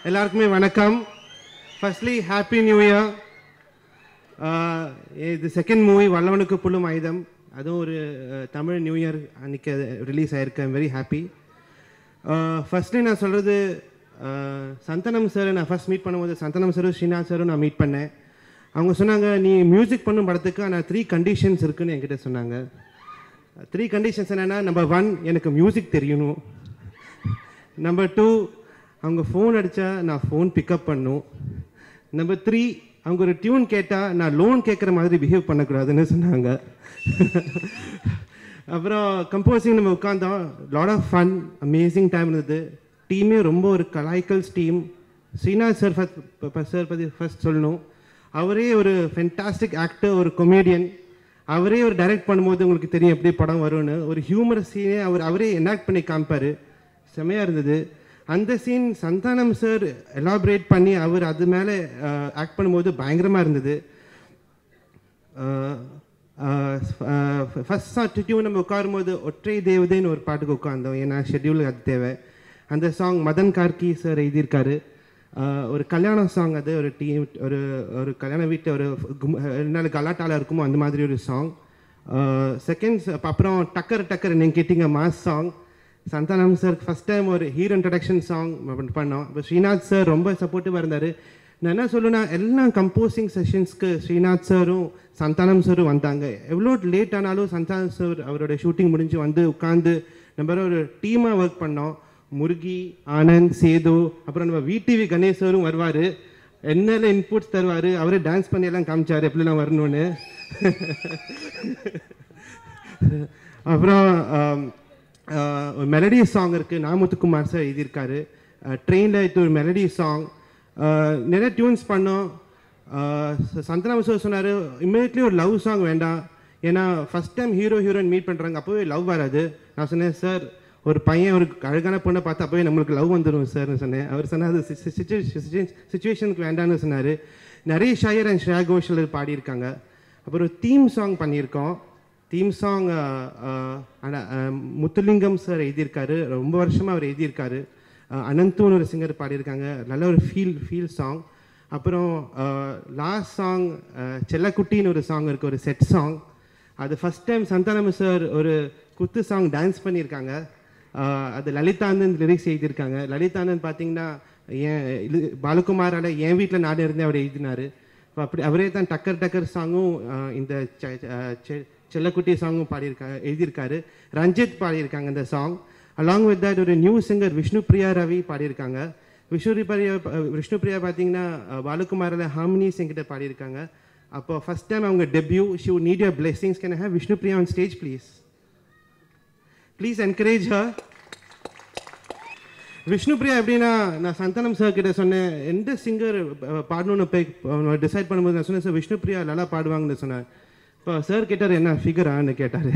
எல்லாருக்குமே வணக்கம். Firstly happy new year. இது செகண்ட் மூவி வல்லவனுக்கு புல்லும் ஆயுதம். அதுவும் ஒரு தமிழ் நியூ இயர் அன்றைக்கி ரிலீஸ் ஆகிருக்கு. I'm very happy. ஃபர்ஸ்ட்லி நான் சொல்கிறது, சந்தனம் சார் நான் ஃபர்ஸ்ட் மீட் பண்ணும்போது சந்தனம் சாரும் ஸ்ரீநாத் சாரும் நான் மீட் பண்ணேன். அவங்க சொன்னாங்க, நீ மியூசிக் பண்ணும் படத்துக்கு ஆனால் 3 கண்டிஷன்ஸ் இருக்குதுன்னு என்கிட்ட சொன்னாங்க. 3 கண்டிஷன்ஸ் என்னென்னா, நம்பர் 1 எனக்கு மியூசிக் தெரியணும். நம்பர் 2 அவங்க ஃபோன் அடித்தா நான் ஃபோன் பிக்கப் பண்ணும். நம்பர் 3 அவங்க ஒரு டியூன் கேட்டால் நான் லோன் கேட்குற மாதிரி பிஹேவ் பண்ணக்கூடாதுன்னு சொன்னாங்க. அப்புறம் கம்போசிங் நம்ம உட்காந்தோம். Lot of fun, amazing time இருந்தது. டீமே ரொம்ப ஒரு கலாய்க்கல்ஸ் டீம். ஸ்ரீநாத் சார் பற்றி ஃபர்ஸ்ட் சொல்லணும். அவரே ஒரு ஃபென்டாஸ்டிக் ஆக்டர், ஒரு கொமேடியன். அவரே ஒரு டைரக்ட் பண்ணும்போது உங்களுக்கு தெரியும் எப்படி படம் வரும்னு. ஒரு ஹியூமர் சீனே அவரே எனாக்ட் பண்ணி காமிப்பார். செம்மையாக இருந்தது. அந்த சீன் சந்தானம் சார் எலாபரேட் பண்ணி அவர் அது மேலே ஆக்ட் பண்ணும்போது பயங்கரமாக இருந்தது. ஃபஸ்ட் டியூன் நம்ம உட்காரும்போது ஒற்றை தேவதைன்னு ஒரு பாட்டுக்கு உட்காந்தோம். ஏன்னா ஷெட்யூல் அது தேவை. அந்த சாங் மதன் கார்கி சார் எழுதியிருக்காரு. ஒரு கல்யாண சாங். அது ஒரு டீம், ஒரு கல்யாண வீட்டில் ஒரு 2 நாள் கலாட்டாவில் இருக்குமோ அந்த மாதிரி ஒரு சாங். செகண்ட்ஸ் அப்புறம் டக்கர் டக்கர் நீங்கள் கேட்டிங்க mass song. Santhanam sir first time ஒரு ஹீரோ இன்ட்ரடக்ஷன் சாங் பண்ணோம். இப்போ ஸ்ரீநாத் சார் ரொம்ப சப்போர்ட்டிவாக இருந்தார். நான் என்ன சொல்லுன்னா, எல்லா கம்போசிங் செஷன்ஸ்க்கு ஸ்ரீநாத் சாரும் சந்தானம் சாரும் வந்தாங்க. எவ்வளோ லேட் ஆனாலும் சந்தானம் சார் அவரோட ஷூட்டிங் முடிஞ்சு வந்து உட்காந்து நம்ம ஒரு டீமாக ஒர்க் பண்ணோம். முருகி, ஆனந்த், சேது, அப்புறம் நம்ம விடிவி கணேஷ் சாரும் வருவார். என்னெல்லாம் இன்புட்ஸ் தருவார். அவரே டான்ஸ் பண்ணி எல்லாம் காமிச்சார் எப்படிலாம் வரணும்னு. அப்புறம் ஒரு மெலடி சாங் இருக்குது. நாமுத்துக்குமார் சார் எழுதியிருக்காரு. ட்ரெயினில் இது ஒரு மெலடி சாங். நிறைய டியூன்ஸ் பண்ணோம். சந்தனம் சார் சொன்னார், இம்மீடியட்லி ஒரு லவ் சாங் வேண்டாம். ஏன்னா ஃபஸ்ட் டைம் ஹீரோயின் மீட் பண்ணுறாங்க, அப்போவே லவ் வராது. நான் சொன்னேன், சார் ஒரு பையன் ஒரு அழகான பொண்ணை பார்த்து அப்போவே நம்மளுக்கு லவ் வந்துடும் சார்னு சொன்னேன். அவர் சொன்னார், அது சுச்சுவேஷனுக்கு வேண்டான்னு சொன்னார். நிறைய ஷாயர் அண்ட் ஸ்ரேயா கோஷல் பாடியிருக்காங்க. அப்புறம் தீம் சாங் பண்ணியிருக்கோம். தீம் சாங் முத்துலிங்கம் சார் எழுதியிருக்காரு. ரொம்ப வருஷமாக அவர் எழுதியிருக்காரு. அனந்தூன்னு ஒரு சிங்கர் பாடியிருக்காங்க. நல்ல ஒரு ஃபீல் சாங். அப்புறம் லாஸ்ட் சாங் செல்லக்குட்டின்னு ஒரு சாங் இருக்குது, ஒரு செட் சாங். அது ஃபஸ்ட் டைம் சந்தானம் சார் ஒரு குத்து சாங் டான்ஸ் பண்ணியிருக்காங்க. அது லலிதானந்த் லிரிக்ஸ் எழுதியிருக்காங்க. லலிதானந்த் பார்த்தீங்கன்னா இது பாலகுமாரால் என் வீட்டில் நாடு இருந்தே அவர் எழுதினார். இப்போ அப்படி அவரே தான் டக்கர் டக்கர் சாங்கும் இந்த செல்லக்குட்டி சாங்கும் எழுதியிருக்காரு. ரஞ்சித் பாடியிருக்காங்க இந்த சாங். அலாங் வித் தட் ஒரு நியூ சிங்கர் விஷ்ணுபிரியா ரவி பாடியிருக்காங்க. விஷ்ணுபிரியா பார்த்தீங்கன்னா பாலகுமாரில் ஹார்மனிஸ் என்கிட்ட பாடியிருக்காங்க. அப்போ ஃபஸ்ட் டைம் அவங்க debut. She would need your blessings. Can I have Vishnupriya on stage please? Please encourage her. Vishnupriya எப்படின்னா, நான் சந்தானம் சார் கிட்ட சொன்னேன், எந்த சிங்கர் பாடணும்னு போய் டிசைட் பண்ணும்போது நான் சொன்னேன், சார் விஷ்ணுபிரியா நல்லா பாடுவாங்கன்னு சொன்னேன். இப்போ சார் கேட்டார், என்ன ஃபிகரான்னு கேட்டார்.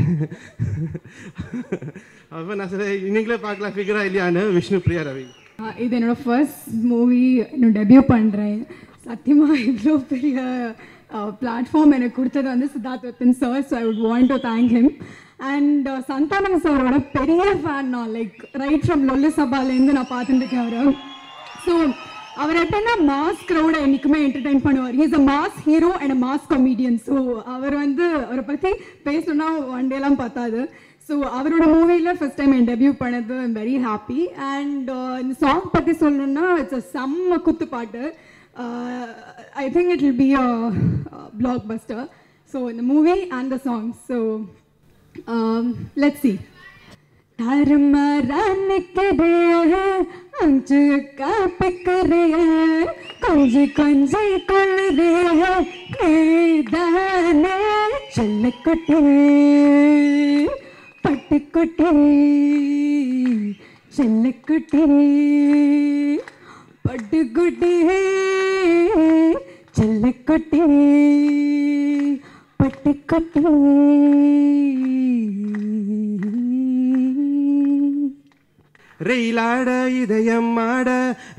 அப்போ நான் சொன்னேன், நீங்களே பார்க்கலாம் ஃபிகரா இல்லையான்னு. விஷ்ணுபிரியா ரவி. இது என்னோடய ஃபர்ஸ்ட் மூவி, என்னோட டெபியூ பண்ணுறேன். சத்தியமாக இவ்வளோ பெரிய பிளாட்ஃபார்ம் எனக்கு கொடுத்தது வந்து Siddharth Vardhan sir. So I would want to thank him. And Santhanam சாரோட பெரிய ஃபேன் நான். லைக் ரைட் ஃப்ரம் லொல்லு சபாலேருந்து நான் பார்த்துட்டுருக்கேன் அவரை. ஸோ அவர் எப்படின்னா மாஸ் க்ரௌடை என்றைக்குமே என்டர்டெயின் பண்ணுவார். Is a mass hero and a mass comedian. So அவரை பற்றி பேசணுன்னா ஒன் டேலாம் பார்த்தாது. ஸோ அவரோட மூவியில் ஃபஸ்ட் டைம் என் டெபியூ பண்ணது ஐம் வெரி ஹாப்பி. அண்ட் இந்த சாங் பற்றி சொல்லணுன்னா இட்ஸ் அ செம்ம குத்து பாட்டு. I think it will be a blockbuster. So in the movie and the song. So let's see. धर्मरान के दे अंच का पिकरे कंजी कंजी कर रे दाने चल कटे पट कटे चल कटे पट कटे चल कटे पट कटे. ரெயிலாட இதயம் ஆட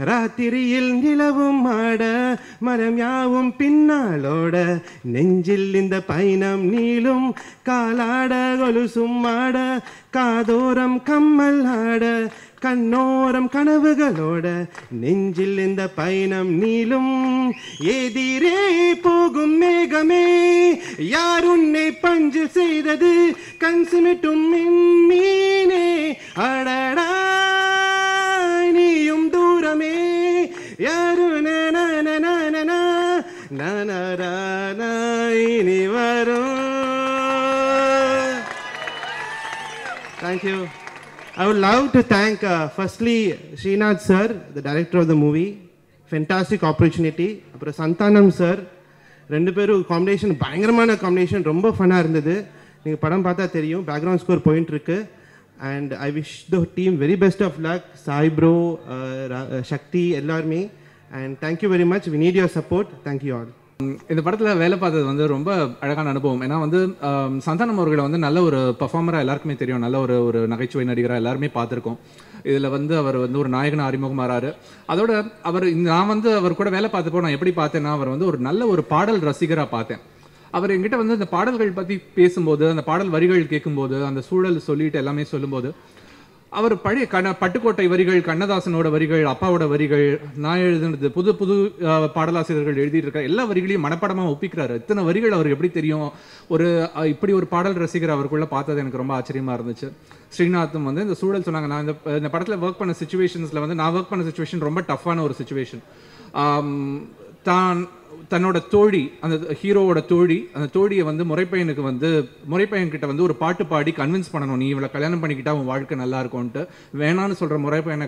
ராத்திரியில் நிலவும் ஆட மரம் யாவும் பின்னாலோட நெஞ்சில் இந்த பயணம் நீளும் காலாட கொலுசும் ஆட காதோரம் கம்மல் ஆட கண்ணோரம் கனவுகளோட நெஞ்சில் இந்த பயணம் நீளும் எதிரே போகும் மேகமே யார் உன்னை பஞ்சு செய்தது கண் சிமிட்டும் மீனே அடடா நீயும் தூரமே யாரு இனி வரும். Thank you. I would love to thank firstly Srinath sir, the director of the movie. Fantastic opportunity. அப்புறம் சந்தானம் சார், ரெண்டு பேரும் காம்பினேஷன் பயங்கரமான காம்பினேஷன், ரொம்ப ஃபன்னாக இருந்தது. நீங்கள் படம் பார்த்தா தெரியும், பேக்ரவுண்ட் ஸ்கோர் போயிட்டு இருக்கு. And I wish the team very best of luck, Sai bro, Sakthi எல்லாருமே. And thank you very much. We need your support. Thank you all. இந்த படத்தில் வேலை பார்த்தது வந்து ரொம்ப அழகான அனுபவம். ஏன்னா வந்து சந்தானம் அவர்களை வந்து நல்ல ஒரு பர்ஃபார்மராக எல்லாருக்குமே தெரியும், நல்ல ஒரு நகைச்சுவை நடிகராக எல்லாருமே பார்த்துருக்கோம். இதில் வந்து அவர் வந்து ஒரு நாயகன் அறிமுகமாறாரு. அதோட நான் வந்து அவர் கூட வேலை பார்த்தப்போ நான் எப்படி பார்த்தேன்னா, அவர் வந்து ஒரு நல்ல ஒரு பாடல் ரசிகராக பார்த்தேன். அவர் என்கிட்ட வந்து அந்த பாடல்கள் பற்றி பேசும்போது, அந்த பாடல் வரிகள் கேட்கும்போது, அந்த சூழல் சொல்லிட்டு எல்லாமே சொல்லும்போது, அவர் பழைய பட்டுக்கோட்டை வரிகள், கண்ணதாசனோட வரிகள், அப்பாவோட வரிகள், நான் எழுதுனது, புது புது பாடலாசிரியர்கள் எழுதிட்டு இருக்க எல்லா வரிகளையும் மனப்படமாக ஒப்பிக்கிறாரு. இத்தனை வரிகள் அவருக்கு எப்படி தெரியும்? இப்படி ஒரு பாடல் ரசிகர் அவருக்குள்ள பார்த்தது எனக்கு ரொம்ப ஆச்சரியமா இருந்துச்சு. ஸ்ரீநாத்தும் வந்து இந்த சூழல் சொன்னாங்க. நான் இந்த படத்தில் ஒர்க் பண்ண சுச்சுவேஷன்ஸில் வந்து நான் ஒர்க் பண்ண சுச்சுவேஷன் ரொம்ப டஃப்பான ஒரு சுச்சுவேஷன். தன்னோட தோழி, அந்த ஹீரோவோட தோழி, அந்த தோழியை வந்து முறைப்பையன்கிட்ட வந்து ஒரு பாட்டு பாடி கன்வின்ஸ் பண்ணணும், நீ இவளை கல்யாணம் பண்ணிக்கிட்டா உன் வாழ்க்கை நல்லா இருக்கும்ன்ட்டு வேணான்னு சொல்கிற முறைப்பையனை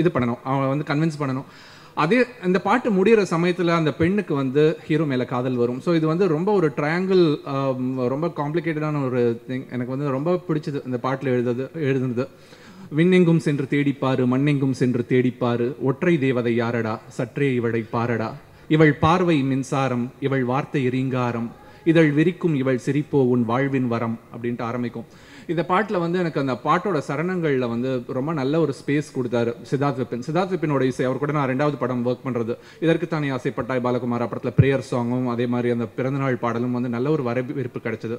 இது பண்ணணும், அவன் வந்து கன்வின்ஸ் பண்ணணும். அதே இந்த பாட்டு முடிகிற சமயத்தில் அந்த பெண்ணுக்கு வந்து ஹீரோ மேலே காதல் வரும். ஸோ இது வந்து ரொம்ப ஒரு ட்ரையாங்கிள், ரொம்ப காம்ப்ளிகேட்டடான ஒரு திங். எனக்கு வந்து ரொம்ப பிடிச்சது இந்த பாட்டில் எழுதுனது. விண்ணெங்கும் சென்று தேடிப்பாரு, மண்ணெங்கும் சென்று தேடிப்பாரு, ஒற்றை தேவதை யாரடா, சற்றே இவளை பாரடா, இவள் பார்வை மின்சாரம், இவள் வார்த்தை ரீங்காரம், இதழ் விரிக்கும் இவள் சிரிப்போ உன் வாழ்வின் வரம் அப்படின்ட்டு ஆரம்பிக்கும். இந்த பாட்டில் வந்து எனக்கு அந்த பாட்டோட சரணங்களில் வந்து ரொம்ப நல்ல ஒரு ஸ்பேஸ் கொடுத்தாரு சித்தார்த் விபினோட இசை. அவர் கூட நான் 2வது படம் ஒர்க் பண்ணுறது, இதற்கு தானே ஆசைப்பட்டாய் பாலகுமார் படத்தில் ப்ரேயர் சாங்கும் அதே மாதிரி அந்த பிறந்தநாள் பாடலும் வந்து நல்ல ஒரு வரவேற்பு கிடைச்சது.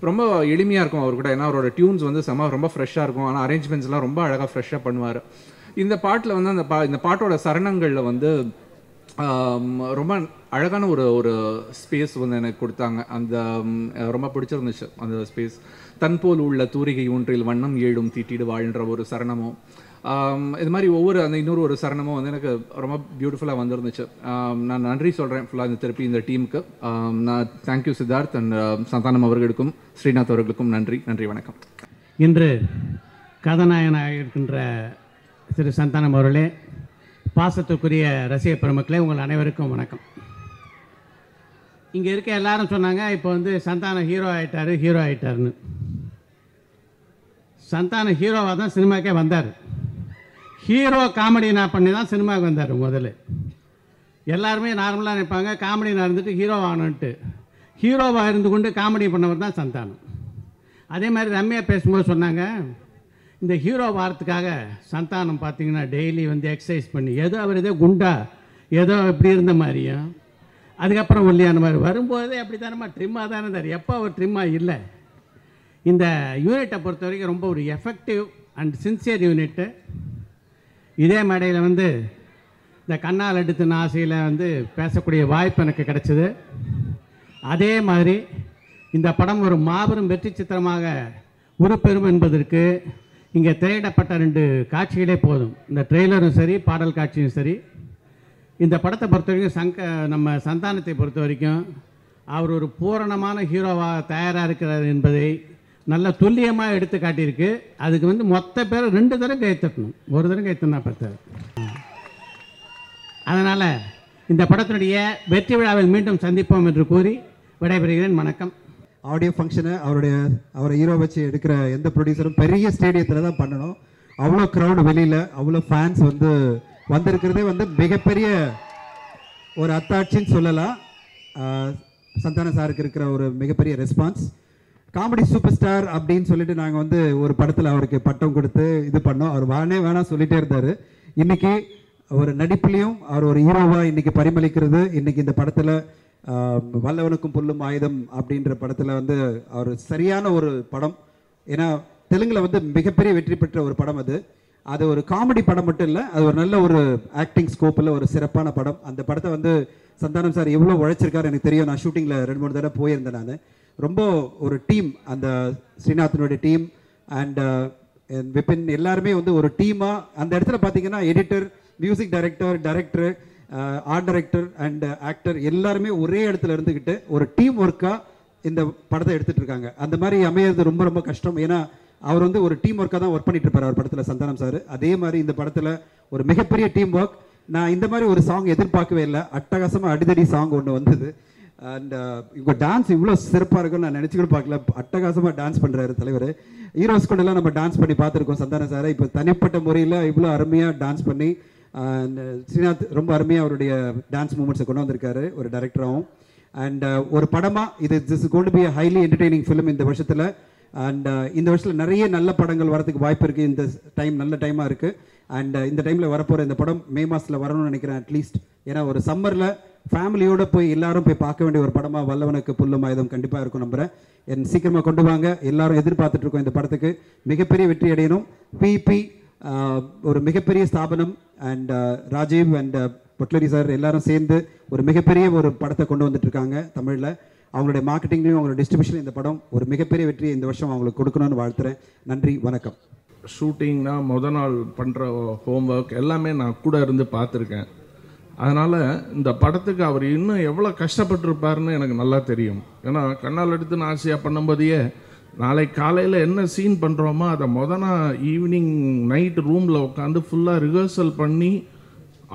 ரொம்ப எளிமையாக இருக்கும் அவர் கூட, ஏன்னா அவரோட டியூன்ஸ் வந்து ரொம்ப ஃப்ரெஷ்ஷாக இருக்கும். ஆனால் அரேஞ்ச்மெண்ட்ஸ்லாம் ரொம்ப அழகாக ஃப்ரெஷ்ஷாக பண்ணுவார். இந்த பாட்டில் வந்து இந்த பாட்டோட சரணங்களில் வந்து ரொம்ப அழகான ஒரு ஸ்பேஸ் வந்து எனக்கு கொடுத்தாங்க. அந்த ரொம்ப பிடிச்சிருந்துச்சு அந்த ஸ்பேஸ். தன்போல் உள்ள தூரிகை ஒன்றில் வண்ணம் ஏழும் தீட்டிடு வாழ்ன்ற ஒரு சரணமும், இது மாதிரி அந்த இன்னொரு சரணமும் வந்து எனக்கு ரொம்ப பியூட்டிஃபுல்லாக வந்துருந்துச்சு. நான் நன்றி சொல்கிறேன் ஃபுல்லாக திருப்பி இந்த டீமுக்கு. நான் தேங்க்யூ சித்தார்த் அண்ட் சந்தானம் அவர்களுக்கும் ஸ்ரீநாத் அவர்களுக்கும் நன்றி. வணக்கம். இன்று கதாநாயகனாக இருக்கின்ற திரு சந்தானம் அவர்களே, பாசத்துக்குரிய ரசிக பெருமக்களே, உங்கள் அனைவருக்கும் வணக்கம். இங்கே இருக்க எல்லாரும் சொன்னாங்க இப்போ வந்து சந்தானம் ஹீரோ ஆகிட்டாருன்னு. சந்தானம் ஹீரோவாக தான் சினிமாக்கே வந்தார். ஹீரோ காமெடி நான் பண்ணி தான் சினிமாவுக்கு வந்தார். முதல்ல எல்லாருமே நார்மலாக நினைப்பாங்க காமெடி நடந்துட்டு ஹீரோ ஆகணுன்ட்டு. ஹீரோவாக இருந்து கொண்டு காமெடி பண்ணவர் தான் சந்தானம். அதே மாதிரி ரம்யா பேசும்போது சொன்னாங்க, இந்த ஹீரோ வாரத்துக்காக சந்தானம் பார்த்தீங்கன்னா டெய்லி வந்து எக்ஸசைஸ் பண்ணி, அவர் ஏதோ குண்டா ஏதோ இப்படி இருந்த மாதிரியும், அதுக்கப்புறம் ஒல்லியான மாதிரி வரும்போதே அப்படி தானம்மா ட்ரிம்மாக தானே இருந்தார். எப்போ அவர் ட்ரிம்மாக இல்லை. இந்த யூனிட்டை பொறுத்த வரைக்கும் ரொம்ப ஒரு எஃபெக்டிவ் அண்ட் சின்சியர் யூனிட்டு. இதே மேடையில் வந்து இந்த கண்ணால் எடுத்து ஆசையில் வந்து பேசக்கூடிய வாய்ப்பு எனக்கு கிடைச்சிது. அதே மாதிரி இந்த படம் ஒரு மாபெரும் வெற்றி சித்திரமாக உருப்பெறும் என்பதற்கு இங்கே திரையிடப்பட்ட 2 காட்சிகளே போதும். இந்த ட்ரெய்லரும் சரி, பாடல் காட்சியும் சரி. இந்த படத்தை பொறுத்த வரைக்கும் நம்ம சந்தானத்தை பொறுத்த வரைக்கும் அவர் ஒரு பூரணமான ஹீரோவாக தயாராக இருக்கிறார் என்பதை நல்ல துல்லியமாக எடுத்து காட்டியிருக்கு. அதுக்கு வந்து மொத்த பேர் 2 தடவை கை தட்டணும், ஒரு தடவை கை தட்டினா பத்தாது. அதனால் இந்த படத்தினுடைய வெற்றி விழாவில் மீண்டும் சந்திப்போம் என்று கூறி விடைபெறுகிறேன். வணக்கம். ஆடியோ ஃபங்க்ஷனை அவரை ஹீரோ வச்சு எடுக்கிற எந்த ப்ரொடியூசரும் பெரிய ஸ்டேடியத்தில் தான் பண்ணணும். அவ்வளோ க்ரௌடு வெளியில், அவ்வளோ ஃபேன்ஸ் வந்து வந்திருக்கிறதே வந்து மிகப்பெரிய ஒரு அத்தாட்சின்னு சொல்லலாம். சந்தானம் சாருக்கு இருக்கிற ஒரு மிகப்பெரிய ரெஸ்பான்ஸ். காமெடி சூப்பர் ஸ்டார் அப்படின்னு சொல்லிட்டு நாங்கள் வந்து ஒரு படத்தில் அவருக்கு பட்டம் கொடுத்து இது பண்ணோம். அவர் வேணாம் சொல்லிட்டே இருந்தார். இன்னைக்கு ஒரு நடிப்புலையும் அவர் ஒரு ஹீரோவாக இன்னைக்கு பரிமளிக்கிறது. இன்னைக்கு இந்த படத்தில் வல்லவனுக்கும் புல்லும் ஆயுதம் அப்படின்ற படத்தில் வந்து அவர் சரியான ஒரு படம். ஏன்னா தெலுங்கில் வந்து மிகப்பெரிய வெற்றி பெற்ற ஒரு படம் அது. அது ஒரு காமெடி படம் மட்டும் இல்லை, அது ஒரு நல்ல ஒரு ஆக்டிங் ஸ்கோப்பில் ஒரு சிறப்பான படம். அந்த படத்தை வந்து சந்தானம் சார் எவ்வளோ உழைச்சிருக்காரு எனக்கு தெரியும். நான் ஷூட்டிங்கில் 2-3 தடவை போயிருந்தேன். நான் ரொம்ப ஒரு டீம், அந்த ஸ்ரீநாத்தினுடைய டீம் அண்ட் விபின் எல்லாருமே வந்து ஒரு டீமாக அந்த இடத்துல பார்த்தீங்கன்னா editor, music director, art director and actor எல்லாருமே ஒரே இடத்துல இருந்துக்கிட்டு ஒரு டீம் ஒர்க்காக இந்த படத்தை எடுத்துகிட்டு இருக்காங்க. அந்த மாதிரி அமையிறது ரொம்ப ரொம்ப கஷ்டம். ஏன்னா அவர் வந்து ஒரு டீம் ஒர்க்காக தான் ஒர்க் பண்ணிட்டு இருப்பார் அவர் படத்தில், சந்தானம் சார். அதே மாதிரி இந்த படத்தில் ஒரு மிகப்பெரிய டீம் ஒர்க். நான் இந்த மாதிரி ஒரு சாங் எதிர்பார்க்கவே இல்லை. அட்டகாசமாக அடிதடி சாங் ஒன்று வந்தது. அண்ட் இவங்க டான்ஸ் இவ்வளோ சிறப்பாக இருக்குன்னு நான் நினச்சி கூட பார்க்கல. அட்டகாசமாக டான்ஸ் பண்ணுறாரு தலைவர். ஹீரோஸ் கூடலாம் நம்ம டான்ஸ் பண்ணி பார்த்துருக்கோம் சந்தானம் சாரை. இப்போ தனிப்பட்ட முறையில் இவ்வளோ அருமையாக டான்ஸ் பண்ணி ஸ்ரீநாத் ரொம்ப அருமையாக அவருடைய டான்ஸ் மூமெண்ட்ஸை கொண்டு வந்திருக்காரு ஒரு டைரக்டராகவும். அண்ட் ஒரு படமாக this going to be a highly entertaining film இந்த வருஷத்தில். அண்ட் இந்த வருஷத்தில் நிறைய நல்ல படங்கள் வரதுக்கு வாய்ப்பு இருக்குது. இந்த டைம் நல்ல டைமாக இருக்குது. அண்ட் இந்த டைமில் வரப்போகிற இந்த படம் மே மாதத்தில் வரணும்னு நினைக்கிறேன் அட்லீஸ்ட். ஏன்னா ஒரு சம்மரில் ஃபேமிலியோடு போய் எல்லாரும் போய் பார்க்க வேண்டிய ஒரு படமாக வல்லவனுக்கு புல்லும் ஆயுதம் கண்டிப்பாக இருக்கும் நம்புகிறேன். சீக்கிரமாக கொண்டு வாங்க. எல்லாரும் எதிர்பார்த்துட்ருக்கோம் இந்த படத்துக்கு மிகப்பெரிய வெற்றி அடையணும். பிபி ஒரு மிகப்பெரிய ஸ்தாபனம் அண்ட் ராஜீவ் அண்ட் பொட்லரி சார் எல்லாரும் சேர்ந்து ஒரு மிகப்பெரிய ஒரு படத்தை கொண்டு வந்துட்டுருக்காங்க தமிழில். அவங்களுடைய மார்க்கெட்டிங்லையும் அவங்களோட டிஸ்ட்ரிபியூஷன் இந்த படம் ஒரு மிகப்பெரிய வெற்றியை இந்த வருஷம் அவங்களுக்கு கொடுக்கணும்னு வாழ்த்துறேன். நன்றி, வணக்கம். ஷூட்டிங்னா முதல் நாள் பண்ணுற ஹோம்ஒர்க் எல்லாமே நான் கூட இருந்து பார்த்துருக்கேன். அதனால் இந்த படத்துக்கு அவர் இன்னும் எவ்வளோ கஷ்டப்பட்டுருப்பாருன்னு எனக்கு நல்லா தெரியும். ஏன்னா கண்ணால் எடுத்து நான் ஆசையாக பண்ணும்போதையே நாளை காலையில் என்ன சீன் பண்ணுறோமோ அதை நாள் ஈவினிங் நைட் ரூமில் உட்காந்து ஃபுல்லாக ரிஹர்சல் பண்ணி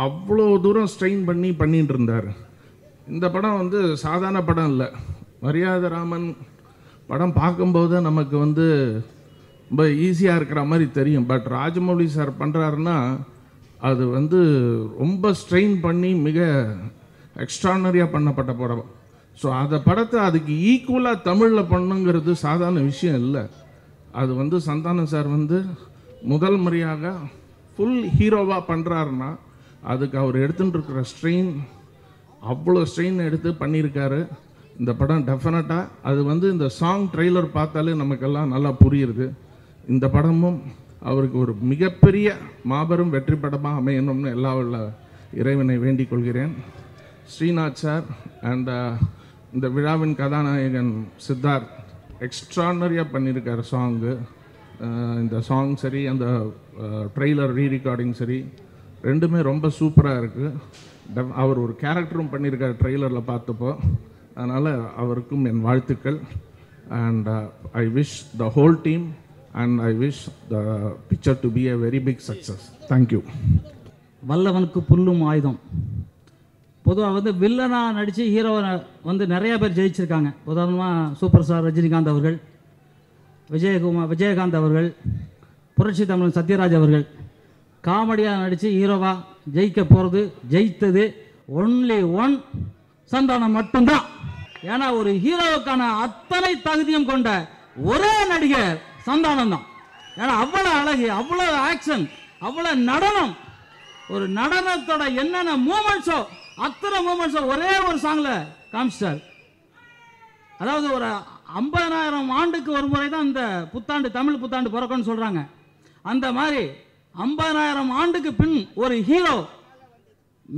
அவ்வளோ தூரம் ஸ்ட்ரெயின் பண்ணி பண்ணிகிட்டு இருந்தார். இந்த படம் வந்து சாதாரண படம் இல்லை. மரியாதை ராமன் படம் பார்க்கும்போது நமக்கு வந்து ரொம்ப ஈஸியாக இருக்கிற மாதிரி தெரியும். பட் ராஜமௌலி சார் பண்ணுறாருன்னா அது வந்து ரொம்ப ஸ்ட்ரெயின் பண்ணி மிக எக்ஸ்ட்ரானரியாக பண்ணப்பட்ட படம். ஸோ அந்த படத்தை அதுக்கு ஈக்குவலாக தமிழில் பண்ணுங்கிறது சாதாரண விஷயம் இல்லை. அது வந்து சந்தானம் சார் வந்து முதல் முறையாக ஃபுல் ஹீரோவாக பண்ணுறாருன்னா அதுக்கு அவர் எடுத்துகிட்டு இருக்கிற ஸ்ட்ரெயின் அவ்வளோ ஸ்ட்ரெயின் எடுத்து பண்ணியிருக்காரு. இந்த படம் டெஃபினட்டாக அது வந்து இந்த சாங் ட்ரெய்லர் பார்த்தாலே நமக்கெல்லாம் நல்லா புரியுது. இந்த படமும் அவருக்கு ஒரு மிகப்பெரிய மாபெரும் வெற்றி படமாக அமையணும்னு எல்லா உள்ள இறைவனை வேண்டிக் கொள்கிறேன். ஸ்ரீநாத் சார் அண்ட் இந்த விழாவின் கதாநாயகன் சித்தார்த் எக்ஸ்ட்ரானரியாக பண்ணியிருக்காரு சாங்கு. இந்த சாங் சரி, அந்த ட்ரெய்லர் ரீரெக்கார்டிங் சரி, ரெண்டுமே ரொம்ப சூப்பராக இருக்குது. அவர் ஒரு கேரக்டரும் பண்ணியிருக்காரு ட்ரெய்லரில் பார்த்தப்போ. அதனால் அவருக்கும் என் வாழ்த்துக்கள். And I wish the whole team and I wish the picture to be a very big success. Thank you. வல்லவனுக்கு புல்லும் ஆயுதம். பொதுவாக வந்து வில்லனாக நடித்து ஹீரோவை வந்து நிறையா பேர் ஜெயிச்சிருக்காங்க. உதாரணமாக சூப்பர் ஸ்டார் ரஜினிகாந்த் அவர்கள், விஜயகாந்த் அவர்கள், புரட்சி தமிழன் சத்யராஜ் அவர்கள். காமெடியாக நடித்து ஹீரோவாக ஜெயித்தது ஒன்லி ஒன் சந்தானம் மட்டும்தான். ஏன்னா ஒரு ஹீரோவுக்கான அத்தனை தகுதியும் கொண்ட ஒரே நடிகர் சந்தானம் தான். ஏன்னா அவ்வளோ அழகு, அவ்வளோ ஆக்ஷன், அவ்வளோ நடனம், ஒரு நடனத்தோட என்னென்ன மூமெண்ட்ஸோ அத்தனை மூமெண்ட்ஸோ ஒரே ஒரு சாங்கில் காமிச்சிட்டார். அதாவது ஒரு 50,000 ஆண்டுக்கு ஒரு முறை தான் இந்த புத்தாண்டு, தமிழ் புத்தாண்டு பிறக்கும்னு சொல்கிறாங்க. அந்த மாதிரி 50,000 ஆண்டுக்கு பின் ஒரு ஹீரோ,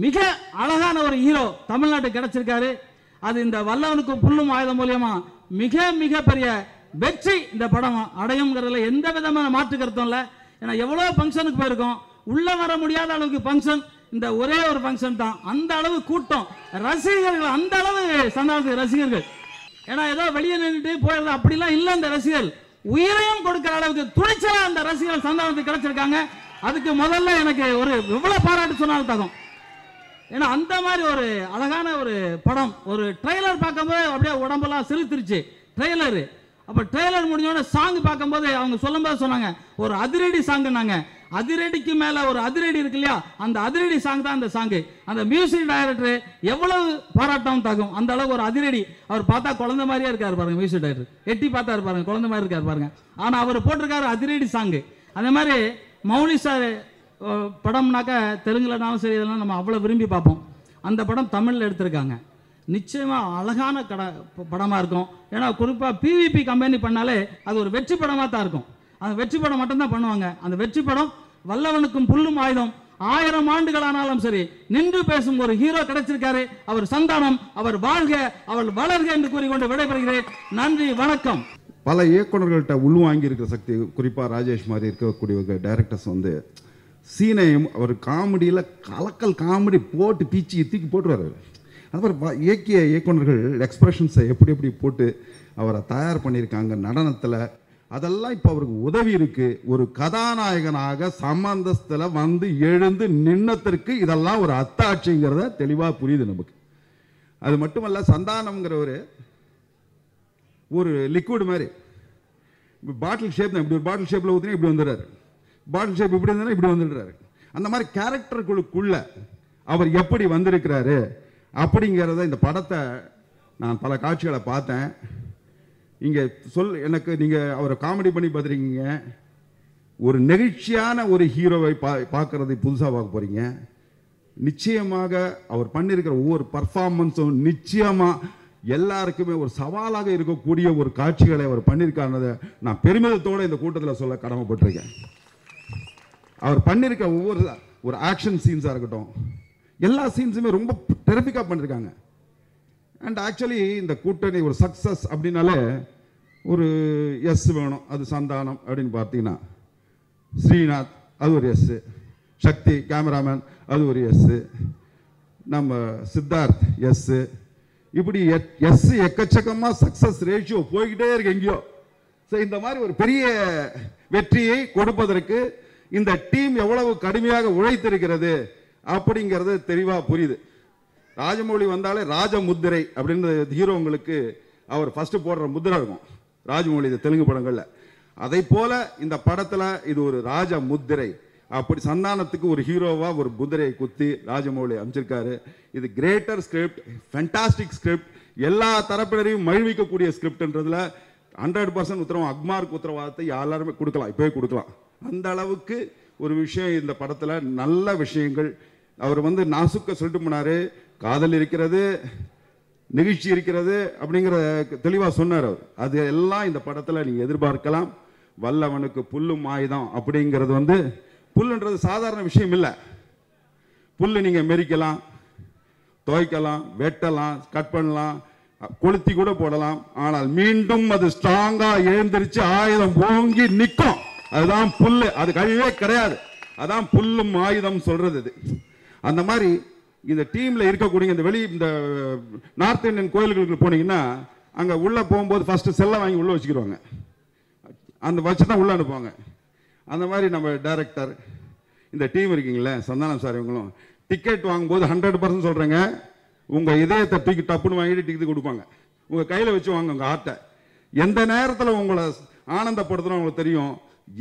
மிக அழகான ஒரு ஹீரோ தமிழ்நாட்டுக்கு கிடைச்சிருக்காரு. அது இந்த வல்லவனுக்கு புல்லும் ஆயுதம் மூலியமா மிக மிக பெரிய வெற்றி இந்த படம் அடையுங்கிறதுல எந்த விதமான மாற்று கருத்தும் இல்லை. ஏன்னா எவ்வளோ ஃபங்க்ஷனுக்கு போயிருக்கோம், உள்ளே வர முடியாத அளவுக்கு ஃபங்க்ஷன் இந்த ஒரே ஒரு ஃபங்க்ஷன் தான். அந்த அளவு கூட்டம், ரசிகர்கள் அந்த அளவு சந்தானத்துக்கு ரசிகர்கள். ஏன்னா ஏதோ வெளியே நின்றுட்டு போயிடலாம் அப்படிலாம் இல்லை. இந்த ரசிகர்கள் உயிரையும் கொடுக்கிற அளவுக்கு துணிச்சலாக அந்த ரசிகர்கள் சந்தானத்துக்கு கிடைச்சிருக்காங்க. அதுக்கு முதல்ல எனக்கு ஒரு எவ்வளோ பாராட்டு சொன்னாலும் தகும். ஏன்னா அந்த மாதிரி ஒரு அழகான ஒரு படம். ஒரு ட்ரெய்லர் பார்க்கும்போது அப்படியே உடம்பெல்லாம் செலுத்திருச்சு ட்ரெய்லரு. அப்போ ட்ரெய்லர் முடிஞ்சோடனே சாங் பார்க்கும்போது அவங்க சொல்லும்போது சொன்னாங்க ஒரு அதிரடி சாங்குனாங்க. அதிரடிக்கு மேலே ஒரு அதிரடி இருக்கு இல்லையா, அந்த அதிரடி சாங் தான் அந்த சாங்கு. அந்த மியூசிக் டைரக்டர் எவ்வளவு பாராட்டம் தகும், அந்த அளவுக்கு ஒரு அதிரடி. அவர் பார்த்தா குழந்தை மாதிரியே இருக்காரு பாருங்க, மியூசிக் டைரக்டர் எட்டி பார்த்தாரு பாருங்க, குழந்தை மாதிரி இருக்காரு பாருங்க. ஆனால் அவர் போட்டிருக்காரு அதிரடி சாங்கு. அந்த மாதிரி மௌலி சார் படம்னாக்கா தெலுங்குலனாலும் சரி, இதெல்லாம் நம்ம அவ்வளோ விரும்பி பார்ப்போம். அந்த படம் தமிழில் எடுத்திருக்காங்க. நிச்சயமாக அழகான படமாக இருக்கும். ஏன்னா குறிப்பாக பிவிபி கம்பெனி பண்ணாலே அது ஒரு வெற்றி படமாக தான் இருக்கும். அந்த வெற்றி படம் மட்டும்தான் பண்ணுவாங்க. அந்த வெற்றி படம் வல்லவனுக்கும் புல்லும் ஆயுதம். 1000 ஆண்டுகள் ஆனாலும் சரி நின்று பேசும் ஒரு ஹீரோ கிடைச்சிருக்காரு. அவர் சந்தானம், அவர் வாழ்க, அவர் வளர்க என்று கூறிக்கொண்டு விடைபெறுகிறேன். நன்றி, வணக்கம். பல இயக்குநர்கள்ட்ட உள்வாங்கி இருக்கிற சக்தி, குறிப்பாக ராஜேஷ் மாதிரி இருக்கக்கூடிய டைரக்டர்ஸ் வந்து சீனையும் அவர் காமெடியில் கலக்கல் காமெடி போட்டு பீச்சி தூக்கி போட்டுருவார். அதுமாதிரி இயக்கிய இயக்குநர்கள் எக்ஸ்பிரஷன்ஸை எப்படி எப்படி போட்டு அவரை தயார் பண்ணியிருக்காங்க நடனத்தில். அதெல்லாம் இப்போ அவருக்கு உதவி இருக்குது. ஒரு கதாநாயகனாக சம்பந்தத்தில் வந்து எழுந்து நின்னத்திற்கு இதெல்லாம் ஒரு அத்தாட்சிங்கிறத தெளிவாக புரியுது நமக்கு. அது மட்டுமல்ல, சந்தானம்ங்கிற ஒரு லிக்விட் மாதிரி பாட்டில் ஷேப் தான். இப்படி ஒரு பாட்டில் ஷேப்பில் ஊற்றினா இப்படி வந்துடுறாரு, பாட்டில் ஷேப் இப்படி இருந்தால் இப்படி வந்துடுறாரு. அந்த மாதிரி கேரக்டர்களுக்குள்ள அவர் எப்படி வந்திருக்கிறாரு அப்படிங்கிறத இந்த படத்தை நான் பல காட்சிகளை பார்த்தேன். இங்கே எனக்கு நீங்கள் அவரை காமெடி பண்ணி பார்த்துருக்கீங்க. ஒரு நெகிழ்ச்சியான ஒரு ஹீரோவை பார்க்குறதை புதுசாக பார்க்க போகிறீங்க. நிச்சயமாக அவர் பண்ணியிருக்கிற ஒவ்வொரு பர்ஃபார்மன்ஸும் நிச்சயமாக எல்லாருக்குமே ஒரு சவாலாக இருக்கக்கூடிய ஒரு காட்சிகளை அவர் பண்ணியிருக்காருன்றதை நான் பெருமிதத்தோடு இந்த கூட்டத்தில் சொல்ல கடமைப்பட்டிருக்கேன். அவர் பண்ணியிருக்க ஒரு ஆக்ஷன் சீன்ஸாக இருக்கட்டும், எல்லா சீன்ஸுமே ரொம்ப டெரிஃபிக்காக பண்ணியிருக்காங்க. அண்ட் ஆக்சுவலி இந்த கூட்டணி ஒரு சக்ஸஸ் அப்படின்னாலே ஒரு எஸ் வேணும். அது சந்தானம் அப்படின்னு பார்த்தீங்கன்னா ஸ்ரீநாத் அது ஒரு எஸ்ஸு, சக்தி கேமராமேன் அது ஒரு எஸ்ஸு, நம்ம சித்தார்த் எஸ்ஸு, இப்படி எஸ் எக்கச்சக்கமாக சக்ஸஸ் ரேஷியோ போய்கிட்டே இருக்கு எங்கேயோ. ஸோ இந்த மாதிரி ஒரு பெரிய வெற்றியை கொடுப்பதற்கு இந்த டீம் எவ்வளவு கடுமையாக உழைத்திருக்கிறது அப்படிங்கிறது தெளிவாக புரியுது. ராஜமௌழி வந்தாலே ராஜ முத்திரை அப்படின்ற ஹீரோங்களுக்கு அவர் ஃபர்ஸ்ட் போடுற முத்திரை இருக்கும் ராஜமௌழி தெலுங்கு படங்கள்ல. அதை போல இந்த படத்துல இது ஒரு ராஜ முத்திரை. அப்படி சந்தானத்துக்கு ஒரு ஹீரோவா ஒரு முத்திரையை குத்தி ராஜமௌழி அமைச்சிருக்காரு. இது கிரேட்டர் ஸ்கிரிப்ட், ஃபேண்டாஸ்டிக் ஸ்கிரிப்ட், எல்லா தரப்பினரையும் மகிழ்விக்கக்கூடிய ஸ்கிரிப்ட்ன்றதுல 100% உத்தரவாதம், அக்மார்க் உத்தரவாதத்தை எல்லாருமே கொடுக்கலாம், இப்போவே கொடுக்கலாம். அந்த அளவுக்கு ஒரு விஷயம் இந்த படத்துல நல்ல விஷயங்கள். அவர் நாசுக்க சொல்லிட்டு போனாரு, காதல் இருக்கிறது, நிகழ்ச்சி இருக்கிறது அப்படிங்கிற தெளிவாக சொன்னார் அவர். அது எல்லாம் இந்த படத்தில் நீங்கள் எதிர்பார்க்கலாம். வல்லவனுக்கு புல்லும் ஆயுதம் அப்படிங்கிறது புல்லுன்றது சாதாரண விஷயம் இல்லை. புல்லு நீங்கள் மெரிக்கலாம், துவைக்கலாம், வெட்டலாம், கட் பண்ணலாம், கொளுத்தி கூட போடலாம். ஆனால் மீண்டும் அது ஸ்ட்ராங்கா எழுந்திருச்சு ஆயுதம் ஓங்கி நிற்கும். அதுதான் புல்லு, அது கழிவே கிடையாது. அதான் புல்லும் ஆயுதம் சொல்றது. அந்த மாதிரி இந்த டீம்ல இருக்கக்கூடிய இந்த நார்த் இந்தியன் கோயில்களுக்கு போனீங்கன்னா அங்க உள்ள போகும்போது ஃபர்ஸ்ட் செல்லை வாங்கி உள்ள வச்சுக்கிடுவாங்க, அந்த வச்சு தான் உள்ள அனுப்புவாங்க. அந்த மாதிரி நம்ம டைரக்டர் இந்த டீம் இருக்கீங்களே, சந்தானம் சார், இவங்களும் டிக்கெட் வாங்கும்போது 100% சொல்றேங்க, உங்க இதயத்தை தூக்கி டப்புன்னு வாங்கிட்டு டிக்கெட் கொடுப்பாங்க. உங்க கையில வச்சு வாங்க உங்க ஆட்டை. எந்த நேரத்தில் உங்களை ஆனந்தப்படுத்தணும் உங்களுக்கு தெரியும்.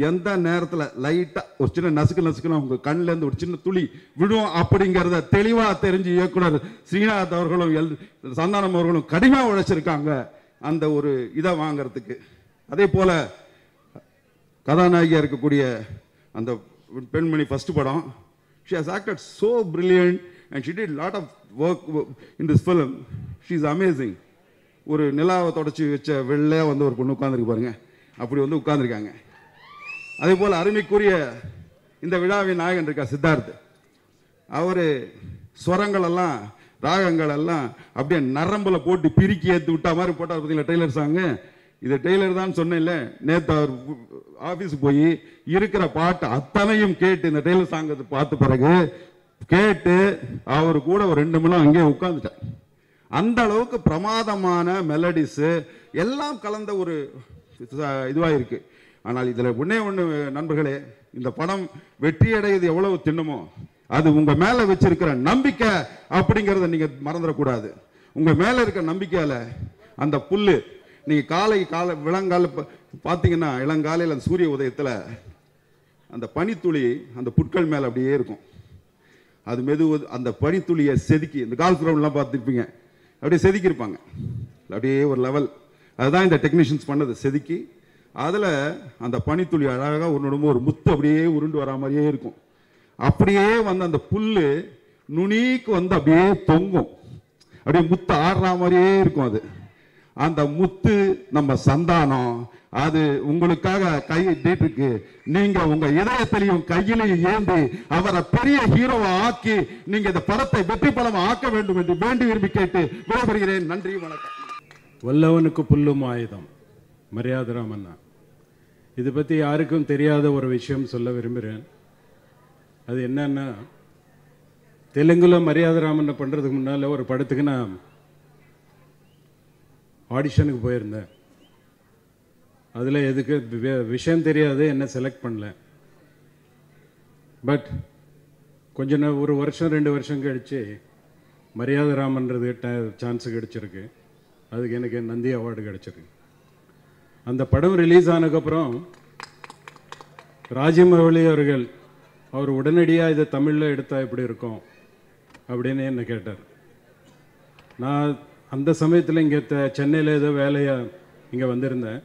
எந்த நேரத்தில் லைட்டா ஒரு சின்ன நசுக்கு உங்க கண்ணுல இருந்து ஒரு சின்ன துளி விடும் அப்படிங்கிறத தெளிவா தெரிஞ்சு இயக்குனர் ஸ்ரீநாத் அவர்களும் சந்தானம் அவர்களும் கடுமையாக உழைச்சிருக்காங்க அந்த ஒரு இதை வாங்கிறதுக்கு. அதே போல கதாநாயகியா இருக்கக்கூடிய அந்த பெண்மணி ஃபர்ஸ்ட் படம், she has acted so brilliant and she did lot of work in this film. She is amazing. ஒரு நிலாவை தொடச்சி வச்ச வெள்ளையா ஒரு பொண்ணு உட்கார்ந்துருக்கு பாருங்க, அப்படி உட்கார்ந்துருக்காங்க. அதே போல அருமைக்குரிய இந்த விழாவின் நாயகன் இருக்கா சித்தார்த், அவரு ஸ்வரங்கள் எல்லாம் ராகங்கள் எல்லாம் அப்படியே நரம்புல போட்டு பிரிக்கி ஏற்றி விட்டா மாதிரி போட்டார் பார்த்தீங்களா டெய்லர் சாங்கு. இது டெய்லர் தான் சொன்னேன்ல, நேற்று அவர் ஆஃபீஸுக்கு போய் இருக்கிற பாட்டு அத்தனையும் கேட்டு இந்த டெய்லர் சாங் பார்த்த பிறகு கேட்டு அவர் கூட ஒரு 2 மணி நேரம் அங்கேயே உட்கார்ந்துட்டார். அந்த அளவுக்கு பிரமாதமான மெலடிஸ் எல்லாம் கலந்த ஒரு இதுவாக இருக்கு. ஆனால் இதில் ஒன்று நண்பர்களே, இந்த படம் வெற்றி அடைவது எவ்வளவு திண்ணமோ அது உங்க மேல வச்சிருக்கிற நம்பிக்கை அப்படிங்கிறத நீங்க மறந்துடக்கூடாது. உங்க மேல இருக்கிற நம்பிக்கையால அந்த புல்லு நீங்க காலை விளங்கால பார்த்தீங்கன்னா இளங்காலையில் அந்த சூரிய உதயத்தில் அந்த பனித்துளி அந்த புட்கள் மேலே அப்படியே இருக்கும். அது அந்த பனித்துளியை செதுக்கி இந்த கால்ஃப் கிரவுண்ட்லாம் பார்த்துருப்பீங்க, அப்படியே செதுக்கியிருப்பாங்க அப்படியே ஒரு லெவல். அதுதான் இந்த டெக்னீஷியன்ஸ் பண்ணது, செதுக்கி அதில் அந்த பனித்துளி அழகாக ஒரு முத்து அப்படியே உருண்டு வரா மாதிரியே இருக்கும். அப்படியே அந்த புல்லு நுனிக்கு அப்படியே தொங்கும், அப்படியே முத்து ஆடுற மாதிரியே இருக்கும். அது அந்த முத்து நம்ம சந்தானம், அது உங்களுக்காக கை நீட்டுக்கு. நீங்க உங்க இதயத்திலையும் கையிலையும் ஏந்தி அவரை பெரிய ஹீரோவா ஆக்கி நீங்க இந்த படத்தை வெற்றி படம் ஆக்க வேண்டும் என்று வேண்டி விரும்பி கேட்டு விடைபெறுகிறேன். நன்றி, வணக்கம். வல்லவனுக்கு புல்லும் ஆயுதம், மரியாதை ராமண்ணா. இதை பற்றி யாருக்கும் தெரியாத ஒரு விஷயம் சொல்ல விரும்புகிறேன். அது என்னன்னா, தெலுங்குல மரியாதை ராமண்ணா பண்ணுறதுக்கு முன்னால் ஒரு படத்துக்கு நான் ஆடிஷனுக்கு போயிருந்தேன். அதில் எதுக்கு விஷயம் தெரியாது, என்ன செலக்ட் பண்ணல. பட் கொஞ்ச ஒரு வருஷம் 2 வருஷம் கழித்து மரியாதை ராமன்றது சான்ஸு கிடச்சிருக்கு. அதுக்கு எனக்கு நந்தி அவார்டு கிடச்சிருக்கு. அந்த படம் ரிலீஸ் ஆனதுக்கப்புறம் ராஜமௌழி அவர்கள் அவர் உடனடியாக இதை தமிழில் எடுத்தால் எப்படி இருக்கும் அப்படின்னு என்னை கேட்டார். நான் அந்த சமயத்தில் இங்கே சென்னையில் ஏதோ வேலையாக இங்கே வந்திருந்தேன்.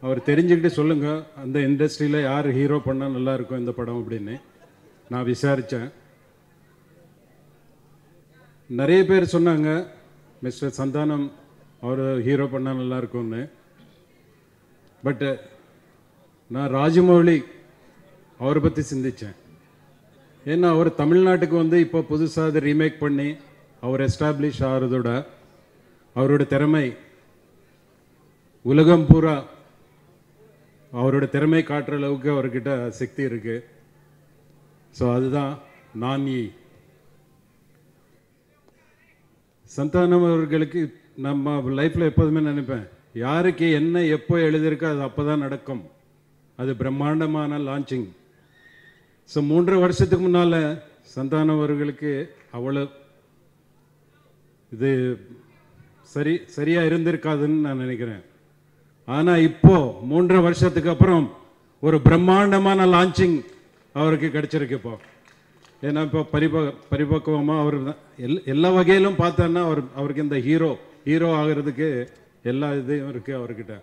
அவர் தெரிஞ்சுக்கிட்டு சொல்லுங்கள், அந்த இண்டஸ்ட்ரியில் யார் ஹீரோ பண்ணால் நல்லாயிருக்கும் இந்த படம் அப்படின்னு நான் விசாரித்தேன். நிறைய பேர் சொன்னாங்க மிஸ்டர் சந்தானம் அவர் ஹீரோ பண்ணால் நல்லாயிருக்கும்னு. பட்டு நான் ராஜமௌழி அவரை பற்றி சிந்தித்தேன். ஏன்னா அவர் தமிழ்நாட்டுக்கு வந்து இப்போ புதுசாக அதை ரீமேக் பண்ணி அவர் எஸ்டாப்ளிஷ் ஆகிறதோட அவரோட திறமை உலகம் பூரா அவரோட திறமை காட்டுற அளவுக்கு அவர்கிட்ட சக்தி இருக்குது. ஸோ அதுதான் நானி. சந்தானம் அவர்களுக்கு நம்ம லைஃப்பில் எப்போதுமே நினைப்பேன், யாருக்கு என்ன எப்போ எழுதியிருக்கோ அது அப்போ தான் நடக்கும். அது பிரம்மாண்டமான லான்ச்சிங். ஸோ 3 வருஷத்துக்கு முன்னால் சந்தானம் அவர்களுக்கு அவ்வளோ இது சரியாக இருந்திருக்காதுன்னு நான் நினைக்கிறேன். ஆனால் இப்போ 3 வருஷத்துக்கு அப்புறம் ஒரு பிரம்மாண்டமான லான்ச்சிங் அவருக்கு கிடைச்சிருக்கு. இப்போ ஏன்னா இப்போ பரிபக்குவமாக அவர் எல்லா வகையிலும் பார்த்தோன்னா அவருக்கு இந்த ஹீரோ ஆகிறதுக்கு எல்லா இதையும் இருக்குது அவர்கிட்ட.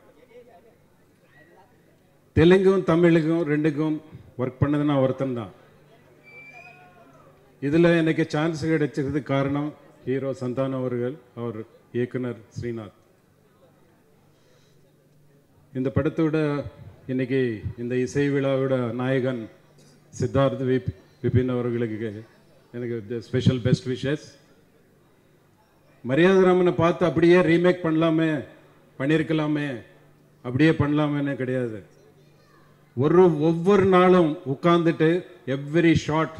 தெலுங்கும் தமிழுக்கும் 2க்கும் ஒர்க் பண்ணதுன்னா ஒருத்தன் தான். இதில் எனக்கு சான்ஸ் கிடைச்சதுக்கு காரணம் ஹீரோ சந்தானம் அவர்கள், அவர் இயக்குனர் ஸ்ரீநாத். இந்த படத்தோட இன்னைக்கு இந்த இசை விழாவோட நாயகன் சித்தார்த் விபின் அவர்களுக்கு எனக்கு ஸ்பெஷல் பெஸ்ட் விஷஸ். மரியாதை ராமனை பார்த்து அப்படியே ரீமேக் பண்ணியிருக்கலாமே அப்படியே பண்ணலாமேன்னு கிடையாது. ஒவ்வொரு நாளும் உட்கார்ந்துட்டு எவ்ரி ஷாட்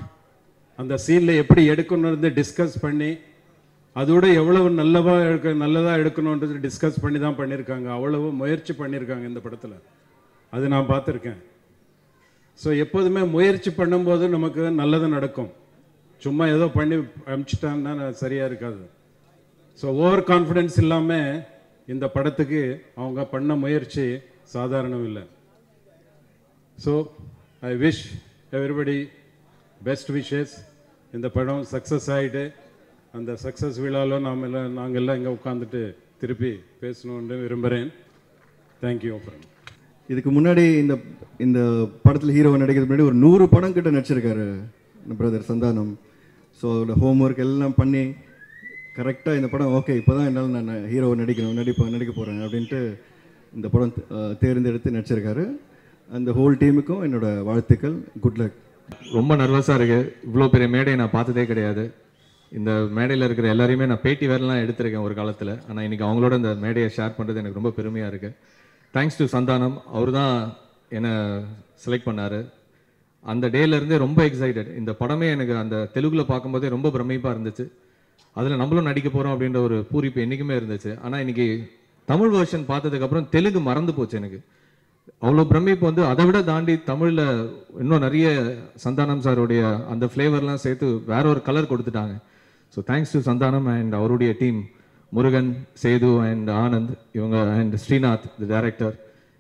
அந்த சீனில் எப்படி எடுக்கணும்னு டிஸ்கஸ் பண்ணி அதோட எவ்வளவு நல்லதாக எடுக்கணுன்றது டிஸ்கஸ் பண்ணி தான் பண்ணியிருக்காங்க. அவ்வளவு முயற்சி பண்ணியிருக்காங்க இந்த படத்தில். அது நான் பார்த்துருக்கேன். ஸோ எப்போதுமே முயற்சி பண்ணும்போது நமக்கு நல்லது நடக்கும். சும்மா ஏதோ பண்ணி அனுப்பிச்சிட்டாங்கன்னா சரியாக இருக்காது. ஸோ ஓவர் கான்ஃபிடென்ஸ் இல்லாமல் இந்த படத்துக்கு அவங்க பண்ண முயற்சி சாதாரணம் இல்லை. So I wish everybody best wishes. இந்த படம் சக்ஸஸ் ஆகிட்டு அந்த சக்ஸஸ் விழாவில் நாங்கள் எல்லாம் இங்கே உட்காந்துட்டு திருப்பி பேசணுன்னு விரும்புகிறேன். தேங்க்யூ. இதுக்கு முன்னாடி இந்த படத்தில் ஹீரோவை நடிக்கிறதுக்கு முன்னாடி ஒரு 100 படம் கிட்ட நடிச்சிருக்காரு பிரதர் சந்தானம். ஸோ அவரோட ஹோம்ஒர்க் எல்லாம் பண்ணி கரெக்டாக இந்த படம் ஓகே இப்போ தான் என்னால் நான் ஹீரோவை நடிக்க போகிறேன் அப்படின்ட்டு இந்த படம் தேர்ந்தெடுத்து நடிச்சிருக்காரு. அந்த ஹோல் டீமுக்கும் என்னோட வாழ்த்துக்கள். Good luck. ரொம்ப நர்வஸாக இருக்குது. இவ்வளோ பெரிய மேடையை நான் பார்த்ததே கிடையாது. இந்த மேடையில் இருக்கிற எல்லாரையுமே நான் பேட்டி வேறெல்லாம் எடுத்திருக்கேன் ஒரு காலத்தில். ஆனால் இன்றைக்கி அவங்களோட இந்த மேடையை ஷேர் பண்ணுறது எனக்கு ரொம்ப பெருமையாக இருக்குது. Thanks to Santhanam. அவர் தான் என்னை செலக்ட் பண்ணார். அந்த டேலேருந்தே ரொம்ப எக்ஸைட்டட். இந்த படமே எனக்கு அந்த தெலுங்கில் பார்க்கும்போதே ரொம்ப பிரமிப்பாக இருந்துச்சு. அதில் நம்மளும் நடிக்க போகிறோம் அப்படின்ற ஒரு பூரிப்பு என்றைக்குமே இருந்துச்சு. ஆனால் இன்றைக்கி தமிழ் வெர்ஷன் பார்த்ததுக்கப்புறம் தெலுங்கு மறந்து போச்சு எனக்கு. அவ்வளோ பிரமிப்பு வந்து அதை விட தாண்டி தமிழில் இன்னும் நிறைய சந்தானம் சாருடைய அந்த ஃப்ளேவர்லாம் சேர்த்து வேற ஒரு கலர் கொடுத்துட்டாங்க. So thanks to Santhanam and அவருடைய டீம், முருகன், சேது அண்ட் ஆனந்த் இவங்க அண்ட் ஸ்ரீநாத் தி டைரக்டர்.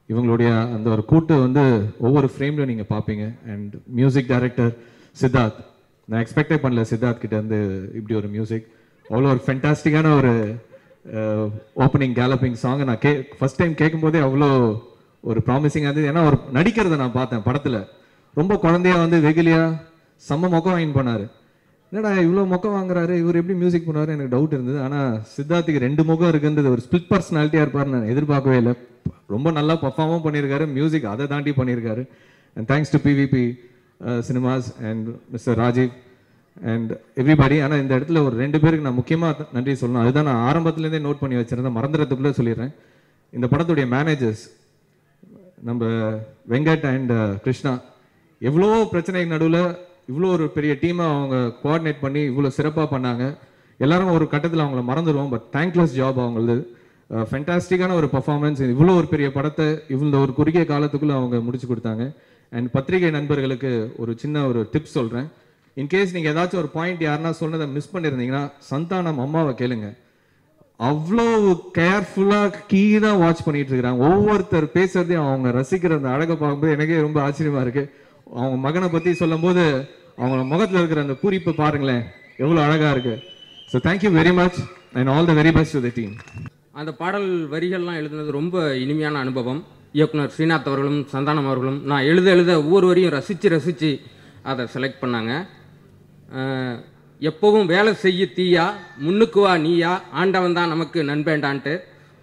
இவங்களுடைய அந்த ஒரு கூட்டு வந்து ஒவ்வொரு ஃப்ரேம்லையும் நீங்கள் பார்ப்பீங்க. அண்ட் மியூசிக் டைரக்டர் சித்தார்த், நான் எக்ஸ்பெக்டே பண்ணல சித்தார்த் கிட்ட இருந்து இப்படி ஒரு மியூசிக். அவ்வளோ ஒரு ஃபென்டாஸ்டிக்கான ஒரு ஓப்பனிங் கேலப்பிங் சாங் நான் ஃபர்ஸ்ட் டைம் கேட்கும்போதே அவ்வளோ ஒரு ப்ராமிசிங்காக இருந்தது. ஏன்னா ஒரு நடிக்கிறத நான் பார்த்தேன் படத்தில். ரொம்ப குழந்தையா வந்து வெகுலியாக செம்ம மொக்கம் வாங்கி பண்ணார். என்னடா இவ்வளோ மொக்கம் வாங்குறாரு, இவர் எப்படி மியூசிக் பண்ணுவார் எனக்கு டவுட் இருந்தது. ஆனால் சித்தார்த்துக்கு 2 முகம் இருக்குன்றது, ஒரு ஸ்பிளிட் பர்சனாலிட்டியாக இருப்பார் நான் எதிர்பார்க்கவே இல்லை. ரொம்ப நல்லா பர்ஃபார்மும் பண்ணியிருக்காரு, மியூசிக் அதை தாண்டி பண்ணியிருக்காரு. And thanks to PVP cinemas and mister Rajiv and everybody. ஆனால் இந்த இடத்துல ஒரு 2 பேருக்கு நான் முக்கியமாக நன்றி சொல்லணும். அதுதான் நான் ஆரம்பத்துலேருந்தே நோட் பண்ணி வச்சுருந்தேன், மறந்துறதுக்குள்ளே சொல்லிடுறேன். இந்த படத்துடைய மேனேஜர்ஸ் நம்ம வெங்கட் அண்ட் கிருஷ்ணா, எவ்வளோ பிரச்சனைக்கு நடுவில் இவ்வளோ ஒரு பெரிய டீமை அவங்க கோஆர்டினேட் பண்ணி இவ்வளோ சிறப்பாக பண்ணாங்க. எல்லாரும் ஒரு கட்டத்தில் அவங்கள மறந்துடுவோம், பட் தேங்க்லெஸ் ஜாப் அவங்களது. ஃபென்டாஸ்டிக்கான ஒரு பர்ஃபார்மன்ஸ், இவ்வளோ ஒரு பெரிய படத்தை இவ்வளோ ஒரு குறுகிய காலத்துக்குள்ளே அவங்க முடிச்சு கொடுத்தாங்க. அண்ட் பத்திரிகை நண்பர்களுக்கு ஒரு சின்ன ஒரு டிப்ஸ் சொல்கிறேன். இன்கேஸ் நீங்கள் ஏதாச்சும் ஒரு பாயிண்ட் யாருன்னா சொன்னதை மிஸ் பண்ணியிருந்தீங்கன்னா சந்தானம் அம்மாவை கேளுங்க. அவ்வளோ கேர்ஃபுல்லாக கீழாக வாட்ச் பண்ணிட்டு இருக்கிறாங்க. ஒவ்வொருத்தர் பேசுறதையும் அவங்க ரசிக்கிற அந்த அழகை பார்க்கும்போது எனக்கே ரொம்ப ஆச்சரியமா இருக்கு. அவங்க மகனை பற்றி சொல்லும் போது அவங்க முகத்தில் இருக்கிற அந்த பூரிப்பு பாருங்களேன், எவ்வளோ அழகா இருக்கு. So thank you very much and all the very best to the team. அந்த பாடல் வரிகள்லாம் எழுதுனது ரொம்ப இனிமையான அனுபவம். இயக்குனர் ஸ்ரீநாத் அவர்களும் சந்தானம் அவர்களும் நான் எழுத ஒவ்வொரு வரியும் ரசித்து அதை செலக்ட் பண்ணாங்க. எப்போவும் வேலை செய்ய தீயா, முன்னுக்கு வா நீயா, ஆண்டவன் தான் நமக்கு நண்பேண்டான்ட்டு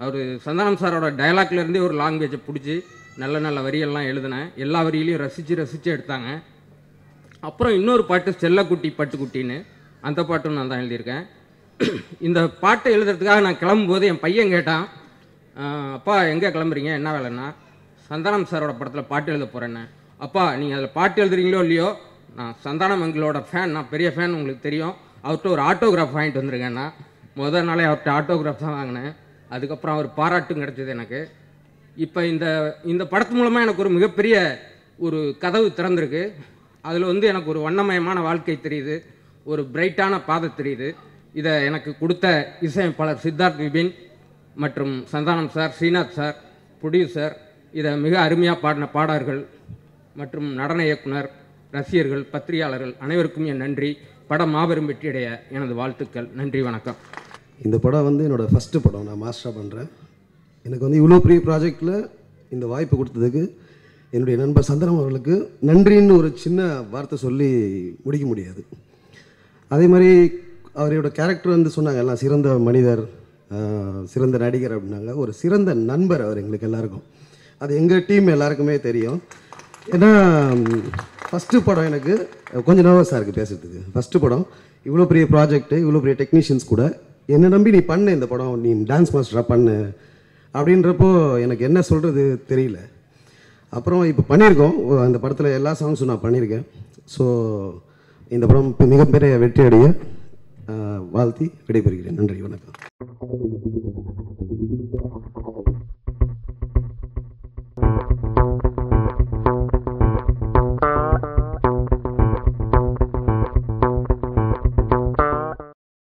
அவர் சந்தானம் சாரோட டைலாக்லேருந்தே ஒரு லாங்குவேஜை பிடிச்சி நல்ல வரியெல்லாம் எழுதினேன். எல்லா வரியிலையும் ரசித்து எடுத்தாங்க. அப்புறம் இன்னொரு பாட்டு செல்லக்குட்டி பட்டுக்குட்டின்னு, அந்த பாட்டும் நான் தான் எழுதியிருக்கேன். இந்த பாட்டை எழுதுறதுக்காக நான் கிளம்பும்போது என் பையன் கேட்டான், அப்பா எங்கே கிளம்புறீங்க, என்ன வேலைன்னா, சந்தானம் சாரோட படத்தில் பாட்டு எழுத போகிறேன்னு. அப்பா நீங்கள் அதில் பாட்டு எழுதுறீங்களோ இல்லையோ, நான் சந்தானம் எங்களோட ஃபேன், நான் பெரிய ஃபேன், உங்களுக்கு தெரியும், அவர்கிட்ட ஒரு ஆட்டோகிராஃப் வாங்கிட்டு வந்துருக்கேன்னா. முதல் நாளே அவர்கிட்ட ஆட்டோகிராஃப் தான் வாங்கினேன். அதுக்கப்புறம் அவர் பாராட்டும் கிடச்சிது எனக்கு. இப்போ இந்த படத்து மூலமாக எனக்கு ஒரு மிகப்பெரிய ஒரு கதவு திறந்திருக்கு. அதில் எனக்கு ஒரு வண்ணமயமான வாழ்க்கை தெரியுது, ஒரு பிரைட்டான பாதை தெரியுது. இதை எனக்கு கொடுத்த இசையமைப்பாளர் சித்தார்த் விபின் மற்றும் Santhanam sir, Srinath sir, producer, இதை மிக அருமையாக பாடின பாடகர்கள் மற்றும் நடன இயக்குனர், ரசிகர்கள், பத்திரிகையாளர்கள் அனைவருக்கும் என் நன்றி. படம் மாபெரும் வெற்றியடைய எனது வாழ்த்துக்கள். நன்றி, வணக்கம். இந்த படம் என்னோடய ஃபஸ்ட்டு படம், நான் மாஸ்டராக பண்ணுறேன். எனக்கு இவ்வளோ பெரிய ப்ராஜெக்டில் இந்த வாய்ப்பு கொடுத்ததுக்கு என்னுடைய நண்பர் சந்தானம் அவர்களுக்கு நன்றின்னு ஒரு சின்ன வார்த்தை சொல்லி முடிக்க முடியாது. அதே மாதிரி அவரோட கேரக்டர் சொன்னாங்க எல்லாம் சிறந்த மனிதர், சிறந்த நடிகர் அப்படின்னாங்க. ஒரு சிறந்த நண்பர் அவர் எங்களுக்கு எல்லாருக்கும். அது எங்கள் டீம் எல்லாருக்குமே தெரியும். ஏன்னா ஃபஸ்ட்டு படம் எனக்கு கொஞ்சம் நர்வஸாக இருக்குது பேசுகிறதுக்கு. ஃபஸ்ட்டு படம், இவ்வளோ பெரிய ப்ராஜெக்ட்டு, இவ்வளோ பெரிய டெக்னீஷியன்ஸ் கூட என்னை நம்பி நீ பண்ணு இந்த படம், நீ டான்ஸ் மாஸ்டராக பண்ணு அப்படின்றப்போ எனக்கு என்ன சொல்கிறது தெரியல. அப்புறம் இப்போ பண்ணியிருக்கோம், அந்த படத்தில் எல்லா சாங்ஸும் நான் பண்ணியிருக்கேன். ஸோ இந்த படம் மிகப்பெரிய வெற்றி அடைய வாழ்த்தி விடைபெறுகிறேன். நன்றி, வணக்கம்.